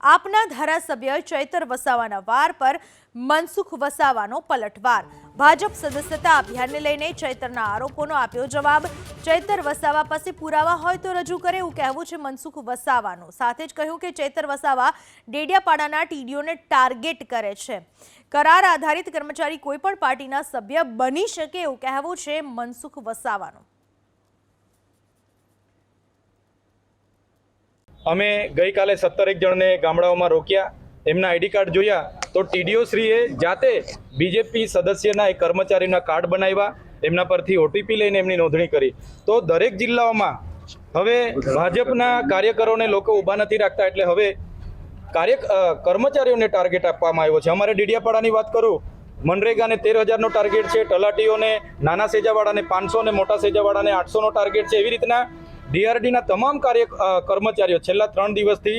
આપના ધારાસભ્ય ચૈતર વસાવાના વાર પર મનસુખ વસાવાનો પલટવાર। ભાજપ સદસ્યતા અભિયાનને લઈને ચૈતરના આરોપોનો આપ્યો જવાબ। ચૈતર વસાવા પાસે પુરાવા હોય તો રજૂ કરે એવું કહેવું છે મનસુખ વસાવાનું। સાથે જ કહ્યું કે ચૈતર વસાવા ડેડિયાપાડાના ટીડીઓને ટાર્ગેટ કરે છે। કરાર આધારિત કર્મચારી કોઈ પણ પાર્ટીના સભ્ય બની શકે એવું કહેવું છે મનસુખ વસાવાનું। અમે ગઈકાલે 17 જણને ગામડાઓમાં રોક્યા, એમના આઈડી કાર્ડ જોયા તો ટીડીઓ શ્રીએ જાતે બીજેપી સદસ્યના એક કર્મચારીના કાર્ડ બનાવ્યા, એમના પરથી ઓટીપી લઈને એમની નોંધણી કરી। તો દરેક જિલ્લાઓમાં હવે ભાજપના કાર્યકરોને લોકો ઊભા નથી રાખતા, એટલે હવે કર્મચારીઓને ટાર્ગેટ આપવામાં આવ્યો છે। અમારે ડેડિયાપાડાની વાત કરું, મનરેગાને 13,000નો ટાર્ગેટ છે, તલાટીઓને નાના સેજાવાળાને 500 ને મોટા સેજાવાળાને 800નો ટાર્ગેટ છે। એવી રીતના ડીઆરડીના તમામ કર્મચારીઓ છેલ્લા 3 દિવસથી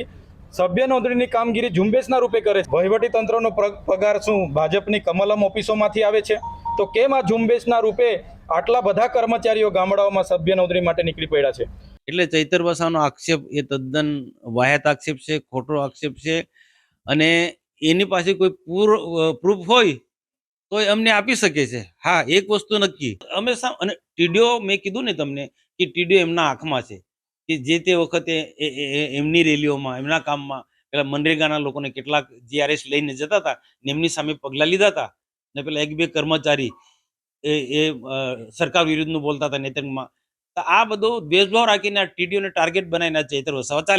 સભ્ય નોંધણીની કામગીરી ઝુંબેશના રૂપે કરે છે। વહીવટી તંત્રનો પગાર શું ભાજપની કમલમ ઓફિસોમાંથી આવે છે? તો કેમ આ ઝુંબેશના રૂપે આટલા બધા કર્મચારીઓ ગામડાઓમાં સભ્ય નોંધણી માટે નીકળી પડ્યા છે? એટલે ચૈતર વસાવાનો આક્ષેપ એ તદ્દન વાહિયાત આક્ષેપ છે, ખોટો આક્ષેપ છે, અને એની પાસે કોઈ પ્રૂફ હોય તો અમને આપી શકે છે। હા, એક વસ્તુ નક્કી, અમે અને ટીડીઓ, મેં કીધું ને તમને કે ટીડીઓ એમના આંખમાં છે, કે જે તે વખતે એમની રેલીઓમાં, એમના કામમાં પેલા મનરેગાના લોકોને કેટલાક જીઆરએસ લઈને જતા હતા ને એમની સામે પગલાં લીધા હતા, ને પેલા 1-2 કર્મચારી એ સરકાર વિરુદ્ધનું બોલતા હતા નેતૃત્વમાં। તો આ બધું દ્વેષભાવ રાખીને આ ટીડીઓને ટાર્ગેટ બનાવીને ચૈતર વસાવા ચાલે।